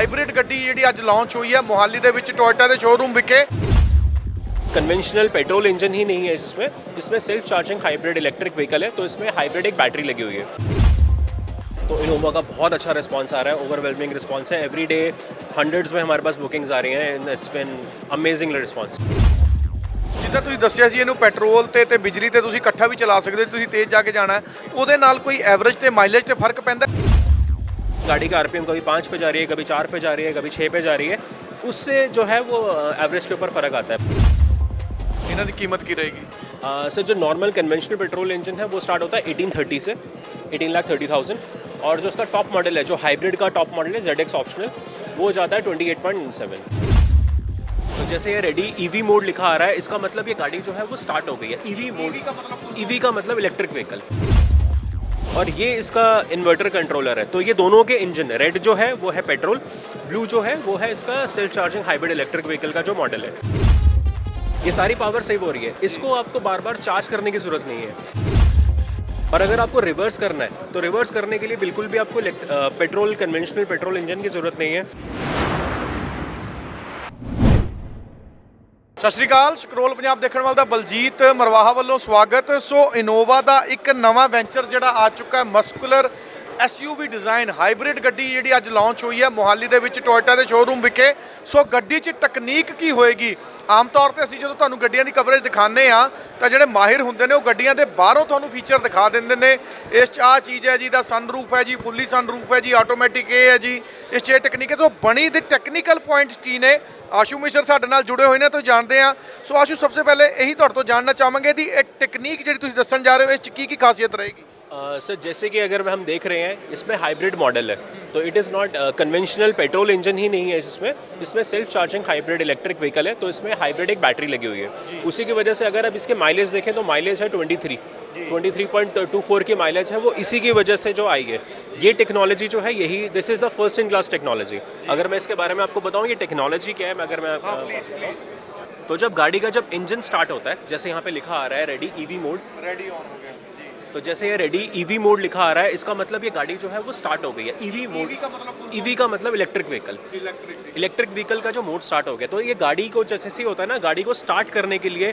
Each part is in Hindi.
ਹਾਈਬ੍ਰਿਡ ਗੱਡੀ ਜਿਹੜੀ ਅੱਜ ਲਾਂਚ ਹੋਈ ਹੈ ਮੋਹਾਲੀ ਦੇ ਵਿੱਚ ਟੋਇਟਾ ਦੇ ਸ਼ੋਰੂਮ ਵਿਖੇ। कन्वेंशनल पेट्रोल इंजन ही नहीं है इसमें self charging hybrid electric vehicle है, तो इसमें हाइब्रिड एक बैटरी लगी हुई है। तो इनोवा का बहुत अच्छा रिस्पांस आ रहा है, ओवरवेलमिंग रिस्पांस है। एवरी डे हंड्रेड्स में हमारे पास बुकिंग्स आ रही हैं। It's been amazing response. ਜਿੱਦਾਂ ਤੁਸੀਂ ਦੱਸਿਆ ਸੀ ਇਹਨੂੰ ਪੈਟਰੋਲ ਤੇ ਬਿਜਲੀ ਤੇ ਤੁਸੀਂ ਇਕੱਠਾ ਵੀ ਚਲਾ ਸਕਦੇ ਹੋ, ਤੁਸੀਂ ਤੇਜ਼ ਜਾ ਕੇ ਜਾਣਾ ਹੈ, ਉਹਦੇ ਨਾਲ ਕੋਈ ਐਵਰੇਜ ਤੇ ਮਾਈਲੇਜ ਤੇ ਫਰਕ ਪੈਂਦਾ? गाड़ी का आरपीएम कभी 5 पे जा रही है, कभी 4 पे जा रही है, कभी 6 पे जा रही है, उससे जो है वो एवरेज के ऊपर फ़र्क आता है। ਇਹਨਾਂ ਦੀ ਕੀਮਤ ਕੀ ਰਹੇਗੀ? सर जो नॉर्मल कन्वेंशनल पेट्रोल इंजन है वो स्टार्ट होता है 1830 से 18,30,000, और जो उसका टॉप मॉडल है, जो हाइब्रिड का टॉप मॉडल है ZX ऑप्शनल, वो जाता है 28.7। तो जैसे ये रेडी ईवी मोड लिखा आ रहा है, इसका मतलब ये गाड़ी जो है वो स्टार्ट हो गई है। ईवी मोड, ईवी का मतलब इलेक्ट्रिक व्हीकल, और ये इसका इन्वर्टर कंट्रोलर है। तो ये दोनों के इंजन, रेड जो है वो है पेट्रोल, ब्लू जो है वो है इसका self charging hybrid electric vehicle का जो मॉडल है। ये सारी पावर सेव हो रही है, इसको आपको बार बार चार्ज करने की ज़रूरत नहीं है। और अगर आपको रिवर्स करना है तो रिवर्स करने के लिए बिल्कुल भी आपको पेट्रोल कन्वेंशनल पेट्रोल इंजन की ज़रूरत नहीं है। ਸਤਿ ਸ਼੍ਰੀ ਅਕਾਲ, ਸਕਰੋਲ ਪੰਜਾਬ ਦੇਖਣ ਵਾਲ ਦਾ ਬਲਜੀਤ ਮਰਵਾਹਾ ਵੱਲੋਂ ਸਵਾਗਤ। ਸੋ ਇਨੋਵਾ ਦਾ ਇੱਕ ਨਵਾਂ ਵੈਂਚਰ ਜਿਹੜਾ ਆ ਚੁੱਕਾ ਹੈ, ਮਸਕੂਲਰ SUV ਡਿਜ਼ਾਈਨ ਹਾਈਬ੍ਰਿਡ ਗੱਡੀ ਜਿਹੜੀ ਅੱਜ ਲਾਂਚ ਹੋਈ ਹੈ ਮੋਹਾਲੀ ਦੇ ਵਿੱਚ ਟੋਇਟਾ ਦੇ ਸ਼ੋਰੂਮ ਵਿਖੇ। ਸੋ ਗੱਡੀ 'ਚ ਟੈਕਨੀਕ ਕੀ ਹੋਏਗੀ? ਆਮ ਤੌਰ ਤੇ ਅਸੀਂ ਜਦੋਂ ਤੁਹਾਨੂੰ ਗੱਡੀਆਂ ਦੀ ਕਵਰੇਜ ਦਿਖਾਉਂਦੇ ਆ ਤਾਂ ਜਿਹੜੇ ਮਾਹਿਰ ਹੁੰਦੇ ਨੇ ਉਹ ਗੱਡੀਆਂ ਦੇ ਬਾਹਰੋਂ ਤੁਹਾਨੂੰ ਫੀਚਰ ਦਿਖਾ ਦਿੰਦੇ ਨੇ, ਇਸ 'ਚ ਆਹ ਚੀਜ਼ ਹੈ ਜੀ, ਦਾ ਸਨਰੂਫ ਹੈ ਜੀ, ਫੁੱਲੀ ਸਨਰੂਫ ਹੈ ਜੀ, ਆਟੋਮੈਟਿਕ ਇਹ ਹੈ ਜੀ, ਇਸ 'ਚ ਇਹ ਟੈਕਨੀਕ ਹੈ। ਸੋ ਬਣੀ ਦੇ ਟੈਕਨੀਕਲ ਪੁਆਇੰਟਸ ਕੀ ਨੇ? ਆਸ਼ੂ ਮਿਸ਼ਰ ਸਾਡੇ ਨਾਲ ਜੁੜੇ ਹੋਏ ਨੇ, ਤੋਂ ਜਾਣਦੇ ਆ। ਸੋ ਆਸ਼ੂ, ਸਭ ਤੋਂ ਪਹਿਲੇ ਇਹੀ ਤੁਹਾਡੇ ਤੋਂ ਜਾਣਨਾ ਚਾਹਾਂਗੇ ਦੀ ਇਹ ਟੈਕਨੀਕ ਜਿਹੜੀ ਤੁਸੀਂ ਦੱਸਣ ਜਾ ਰਹੇ ਹੋ, ਇਸ 'ਚ ਕੀ ਖਾਸੀਅਤ ਰਹੇਗੀ? सर जैसे कि अगर हम देख रहे हैं, इसमें हाइब्रिड मॉडल है, तो it is not conventional petrol engine ही नहीं है इसमें self charging hybrid electric vehicle है, तो इसमें हाइब्रिड एक बैटरी लगी हुई है। उसी की वजह से अगर आप इसके माइलेज देखें तो माइलेज है 23.24 की माइलेज है, वो इसी की वजह से जो आई है। ये टेक्नोलॉजी जो है यही, this is the first in class technology. अगर मैं इसके बारे में आपको बताऊँ ये टेक्नोलॉजी क्या है, अगर मैं तो जब गाड़ी का जब इंजन स्टार्ट होता है, जैसे यहाँ पे लिखा आ रहा है ready EV mode, ready on हो गया। तो जैसे ये रेडी ईवी मोड लिखा आ रहा है, इसका मतलब ये गाड़ी जो है वो स्टार्ट हो गई है। ईवी मोड, ईवी का मतलब इलेक्ट्रिक व्हीकल, इलेक्ट्रिक व्हीकल का जो मोड स्टार्ट हो गया। तो ये गाड़ी को जैसे होता है ना, गाड़ी को स्टार्ट करने के लिए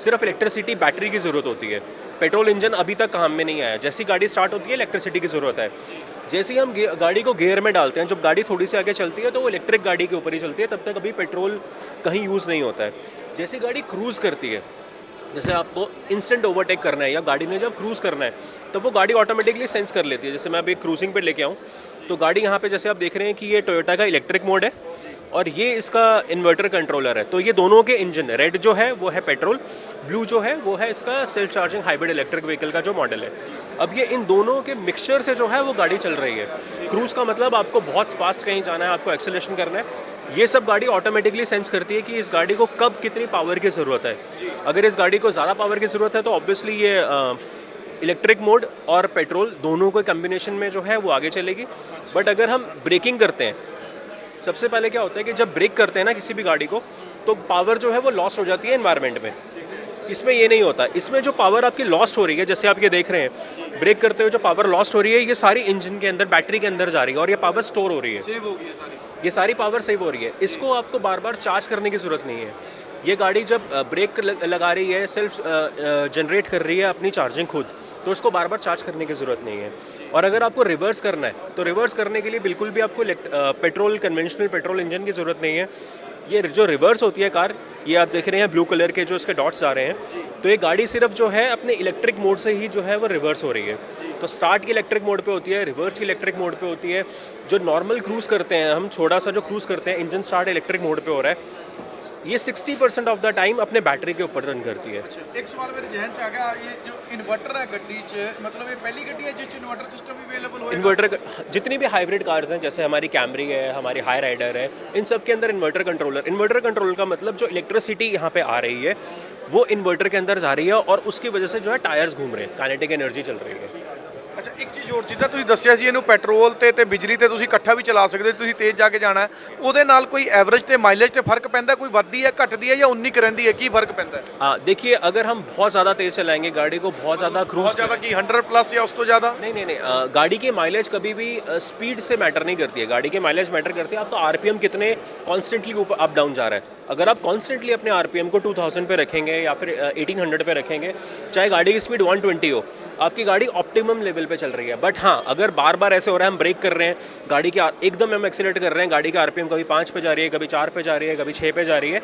सिर्फ इलेक्ट्रिसिटी बैटरी की ज़रूरत होती है। पेट्रोल इंजन अभी तक काम में नहीं आया। जैसी गाड़ी स्टार्ट होती है इलेक्ट्रिसिटी की ज़रूरत है। जैसे ही हम गाड़ी को गियर में डालते हैं, जब गाड़ी थोड़ी सी आगे चलती है तो वो इलेक्ट्रिक गाड़ी के ऊपर ही चलती है, तब तक अभी पेट्रोल कहीं यूज़ नहीं होता है। जैसे गाड़ी क्रूज़ करती है, जैसे आपको इंस्टेंट ओवरटेक करना है या गाड़ी ने जब क्रूज़ करना है, तब वो गाड़ी ऑटोमेटिकली सेंस कर लेती है। जैसे मैं अभी क्रूजिंग पे लेके आऊँ तो गाड़ी यहाँ पे जैसे आप देख रहे हैं कि ये टोयोटा का इलेक्ट्रिक मोड है और ये इसका इन्वर्टर कंट्रोलर है। तो ये दोनों के इंजन, रेड जो है वो है पेट्रोल, ब्लू जो है वो है इसका self charging hybrid electric vehicle का जो मॉडल है। अब ये इन दोनों के मिक्सचर से जो है वो गाड़ी चल रही है। क्रूज़ का मतलब आपको बहुत फास्ट कहीं जाना है, आपको एक्सेलरेशन करना है, ये सब गाड़ी ऑटोमेटिकली सेंस करती है कि इस गाड़ी को कब कितनी पावर की ज़रूरत है। अगर इस गाड़ी को ज़्यादा पावर की ज़रूरत है तो ऑब्वियसली ये इलेक्ट्रिक मोड और पेट्रोल दोनों के कम्बिनेशन में जो है वो आगे चलेगी। बट अगर हम ब्रेकिंग करते हैं, सबसे पहले क्या होता है कि जब ब्रेक करते हैं ना किसी भी गाड़ी को, तो पावर जो है वो लॉस्ट हो जाती है एनवायरनमेंट में। इसमें ये नहीं होता। इसमें जो पावर आपकी लॉस्ट हो रही है, जैसे आप ये देख रहे हैं, ब्रेक करते हुए जो पावर लॉस्ट हो रही है, ये सारी इंजन के अंदर, बैटरी के अंदर जा रही है और ये पावर स्टोर हो रही है, सेव हो गई है सारी। ये सारी पावर सेव हो रही है। इसको आपको बार बार चार्ज करने की ज़रूरत नहीं है। ये गाड़ी जब ब्रेक लगा रही है, सेल्फ जनरेट कर रही है अपनी चार्जिंग खुद, तो इसको बार बार चार्ज करने की ज़रूरत नहीं है। और अगर आपको रिवर्स करना है तो रिवर्स करने के लिए बिल्कुल भी आपको पेट्रोल कन्वेंशनल पेट्रोल इंजन की ज़रूरत नहीं है। ये जो रिवर्स होती है कार, ये आप देख रहे हैं ब्लू कलर के जो इसके डॉट्स आ रहे हैं, तो ये गाड़ी सिर्फ जो है अपने इलेक्ट्रिक मोड से ही जो है वो रिवर्स हो रही है। तो स्टार्ट की इलेक्ट्रिक मोड पे होती है, रिवर्स की इलेक्ट्रिक मोड पे होती है। जो नॉर्मल क्रूज़ करते हैं हम, छोटा सा जो क्रूज़ करते हैं, इंजन स्टार्ट इलेक्ट्रिक मोड पे हो रहा है, ये 60% ऑफ द टाइम अपने बैटरी के ऊपर रन करती है। एक सवाल मेरे जहन च आ गया, ये जो इन्वर्टर है गड्डी च, मतलब ये पहली गड्डी है जिस इन्वर्टर सिस्टम भी अवेलेबल होएगा? इन्वर्टर, जितनी भी हाइब्रिड कार्स हैं, जैसे हमारी कैमरी है, हमारी हाई राइडर है, इन सब के अंदर इन्वर्टर कंट्रोलर का मतलब जो इलेक्ट्रिसिटी यहाँ पे आ रही है वो इन्वर्टर के अंदर जा रही है और उसकी वजह से जो है टायर्स घूम रहे हैं, काइनेटिक एनर्जी चल रही है। ਅੱਛਾ ਇੱਕ ਚੀਜ਼ ਹੋਰ, ਜਿੱਦਾਂ ਤੁਸੀਂ ਦੱਸਿਆ ਸੀ ਇਹਨੂੰ ਪੈਟਰੋਲ ਤੇ ਬਿਜਲੀ ਤੇ ਤੁਸੀਂ ਇਕੱਠਾ ਵੀ ਚਲਾ ਸਕਦੇ ਹੋ, ਤੁਸੀਂ ਤੇਜ਼ ਜਾ ਕੇ ਜਾਣਾ ਹੈ, ਉਹਦੇ ਨਾਲ ਕੋਈ ਐਵਰੇਜ ਤੇ ਮਾਈਲੇਜ ਤੇ ਫਰਕ ਪੈਂਦਾ, ਕੋਈ ਵੱਧਦੀ ਹੈ घटती है या 19 की रहती है, की फर्क पैंदा है? देखिए अगर हम बहुत ज़्यादा तेज़ चलाएंगे गाड़ी को, बहुत ज़्यादा क्रूज, बहुत ज़्यादा की 100 प्लस या उस तो ज़्यादा? नहीं, गाड़ी की माइलेज कभी भी स्पीड से मैटर नहीं करती है, गाड़ी की माइलेज मैटर करती है आपका आरपीएम कितने कॉन्स्टेंटली ऊपर अप डाउन जा रहा है। अगर आप कॉन्स्टेंटली अपने आरपीएम को 2000 पे रखेंगे या फिर 1800 पे रखेंगे, चाहे गाड़ी की स्पीड 120 हो, आपकी गाड़ी ऑप्टिमम लेवल पे चल रही है। बट हाँ, अगर बार बार ऐसे हो रहा है, हम ब्रेक कर रहे हैं, गाड़ी के एकदम हम एक्सीलरेट कर रहे हैं, गाड़ी का आरपीएम कभी 5 पे जा रही है, कभी 4 पे जा रही है, कभी 6 पे जा रही है,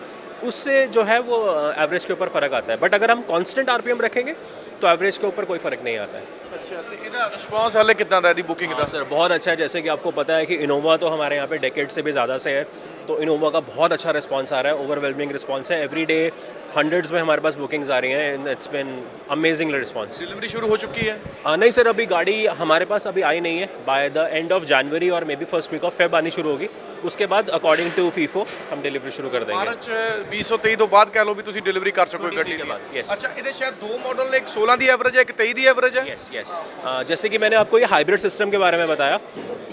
उससे जो है वो एवरेज के ऊपर फ़र्क आता है। बट अगर हम कांस्टेंट आरपीएम रखेंगे तो एवरेज के ऊपर कोई फ़र्क नहीं आता है। अच्छा, तो ਇਹਦਾ ਰਿਸਪੌਂਸ ਹਾਲੇ ਕਿਦਾਂ ਦਾ ਇਹਦੀ ਬੁਕਿੰਗ ਦਾ? सर बहुत अच्छा है, जैसे कि आपको पता है कि इनोवा तो हमारे यहाँ पे डेकेड से भी ज़्यादा से है, तो इनोवा का बहुत अच्छा रिस्पांस आ रहा है, ओवरवेलमिंग रिस्पांस है, एवरी डे हंड्रेड्स में हमारे पास बुकिंग्स आ रही हैं, it's been amazing response. Delivery शुरू हो चुकी है? नहीं सर, अभी गाड़ी हमारे पास अभी आई नहीं है, by the end of January और may be first week of Feb आनी शुरू होगी, उसके बाद अकॉर्डिंग टू फीफो हम डिलीवरी शुरू कर देंगे। ਮਾਰਚ 2023 ਤੋਂ ਬਾਅਦ ਕਹਿ ਲਓ ਵੀ ਤੁਸੀਂ ਡਿਲੀਵਰੀ ਕਰ ਸਕੋਗੇ ਗੱਡੀ ਦੀ। yes। ਅੱਛਾ, ਇਹਦੇ ਸ਼ਾਇਦ ਦੋ ਮਾਡਲ ਨੇ, ਇੱਕ 16 ਦੀ ਐਵਰੇਜ ਹੈ, ਇੱਕ 23 ਦੀ ਐਵਰੇਜ ਹੈ। यस, जैसे कि मैंने आपको ये हाइब्रिड सिस्टम के बारे में बताया,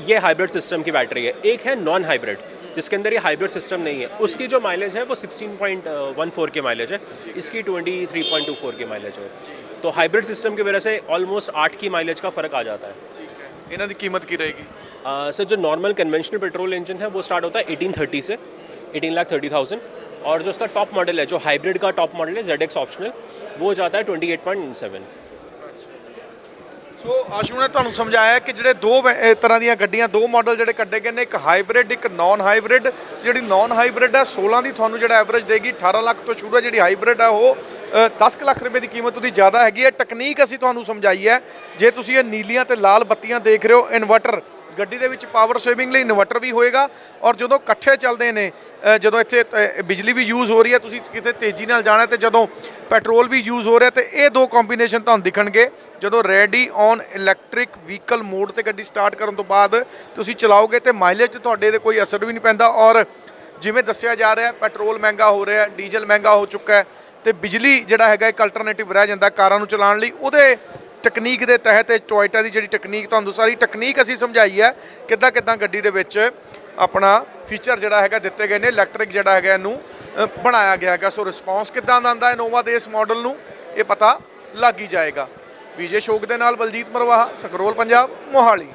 ये हाइब्रिड सिस्टम की बैटरी है। एक है नॉन हाइब्रिड जिसके अंदर ये हाइब्रिड सिस्टम नहीं है, उसकी जो माइलेज है वो 16.14 की माइलेज है, इसकी 23.24 की माइलेज है। तो हाइब्रिड सिस्टम की वजह से ऑलमोस्ट 8 की माइलेज का फ़र्क आ जाता है। ठीक है, ਇਹਨਾਂ ਦੀ ਕੀਮਤ ਕੀ ਰਹੇਗੀ? सर जो नॉर्मल कन्वेंशनल पेट्रोल इंजन है वो स्टार्ट होता है 1830 से 18,30,000, और जो उसका टॉप मॉडल है, जो हाइब्रिड का टॉप मॉडल है ZX ऑप्शनल, वो जाता है 28.7। ਸੋ ਆਸ਼ੂ ਨੇ ਤੁਹਾਨੂੰ ਸਮਝਾਇਆ ਕਿ ਜਿਹੜੇ ਦੋ ਤਰ੍ਹਾਂ ਦੀਆਂ ਗੱਡੀਆਂ, ਦੋ ਮਾਡਲ ਜਿਹੜੇ ਕੱਢੇ ਗਏ ਨੇ, ਇੱਕ ਹਾਈਬ੍ਰਿਡ, ਇੱਕ ਨਾਨ ਹਾਈਬ੍ਰਿਡ। ਜਿਹੜੀ ਨਾਨ ਹਾਈਬ੍ਰਿਡ ਹੈ 16 ਦੀ ਤੁਹਾਨੂੰ ਜਿਹੜਾ ਐਵਰੇਜ ਦੇਗੀ 18 ਲੱਖ ਤੋਂ ਸ਼ੁਰੂ ਹੈ, ਜਿਹੜੀ ਹਾਈਬ੍ਰਿਡ ਹੈ ਉਹ 10 ਲੱਖ ਰੁਪਏ ਦੀ ਕੀਮਤ ਉਹਦੀ ਜ਼ਿਆਦਾ ਹੈਗੀ ਹੈ। ਟੈਕਨੀਕ ਅਸੀਂ ਤੁਹਾਨੂੰ ਸਮਝਾਈ ਹੈ। ਜੇ ਤੁਸੀਂ ਇਹ ਨੀਲੀਆਂ ਤੇ ਲਾਲ ਬੱਤੀਆਂ ਦੇਖ ਰਹੇ ਹੋ, ਇਨਵਰਟਰ ਗੱਡੀ ਦੇ ਵਿੱਚ ਪਾਵਰ ਸੇਵਿੰਗ ਲਈ ਇਨਵਰਟਰ ਵੀ ਹੋਏਗਾ, ਔਰ ਜਦੋਂ ਇਕੱਠੇ ਚੱਲਦੇ ਨੇ, ਜਦੋਂ ਇੱਥੇ ਬਿਜਲੀ ਵੀ ਯੂਜ਼ ਹੋ ਰਹੀ ਹੈ, ਤੁਸੀਂ ਕਿਤੇ ਤੇਜ਼ੀ ਨਾਲ ਜਾਣਾ ਤੇ ਜਦੋਂ ਪੈਟਰੋਲ ਵੀ ਯੂਜ਼ ਹੋ ਰਿਹਾ, ਤੇ ਇਹ ਦੋ ਕੰਬੀਨੇਸ਼ਨ ਤੁਹਾਨੂੰ ਦਿਖਣਗੇ। ਜਦੋਂ ready on electric vehicle mode ਤੇ ਗੱਡੀ ਸਟਾਰਟ ਕਰਨ ਤੋਂ ਬਾਅਦ ਤੁਸੀਂ ਚਲਾਓਗੇ ਤੇ ਮਾਈਲੇਜ ਤੇ ਤੁਹਾਡੇ ਦੇ ਕੋਈ ਅਸਰ ਵੀ ਨਹੀਂ ਪੈਂਦਾ। ਔਰ ਜਿਵੇਂ ਦੱਸਿਆ ਜਾ ਰਿਹਾ, ਪੈਟਰੋਲ ਮਹਿੰਗਾ ਹੋ ਰਿਹਾ, ਡੀਜ਼ਲ ਮਹਿੰਗਾ ਹੋ ਚੁੱਕਾ ਹੈ, ਤੇ ਬਿਜਲੀ ਜਿਹੜਾ ਹੈਗਾ ਇੱਕ ਅਲਟਰਨੇਟਿਵ ਰਹਿ ਜਾਂਦਾ ਕਾਰਾਂ ਨੂੰ ਚਲਾਉਣ ਲਈ। ਉਹਦੇ ਟੈਕਨੀਕ ਦੇ ਤਹਿਤ ਟੋਇਟਾ ਦੀ ਜਿਹੜੀ ਟੈਕਨੀਕ, ਤੁਹਾਨੂੰ ਸਾਰੀ ਟੈਕਨੀਕ ਅਸੀਂ ਸਮਝਾਈ ਹੈ, ਕਿੱਦਾਂ ਗੱਡੀ ਦੇ ਵਿੱਚ ਆਪਣਾ ਫੀਚਰ ਜਿਹੜਾ ਹੈਗਾ ਦਿੱਤੇ ਗਏ ਨੇ, ਇਲੈਕਟ੍ਰਿਕ ਜਿਹੜਾ ਹੈਗਾ ਇਹਨੂੰ ਬਣਾਇਆ ਗਿਆ ਹੈਗਾ। ਸੋ ਰਿਸਪੌਂਸ ਕਿੱਦਾਂ ਦਾ ਆਉਂਦਾ ਇਨੋਵਾ ਦੇ ਇਸ ਮਾਡਲ ਨੂੰ, ਇਹ ਪਤਾ ਲੱਗ ਹੀ ਜਾਏਗਾ। ਵਿਜੇ ਸ਼ੋਕ ਦੇ ਨਾਲ ਬਲਜੀਤ ਮਰਵਾਹਾ, ਸਕਰੋਲ ਪੰਜਾਬ, ਮੋਹਾਲੀ।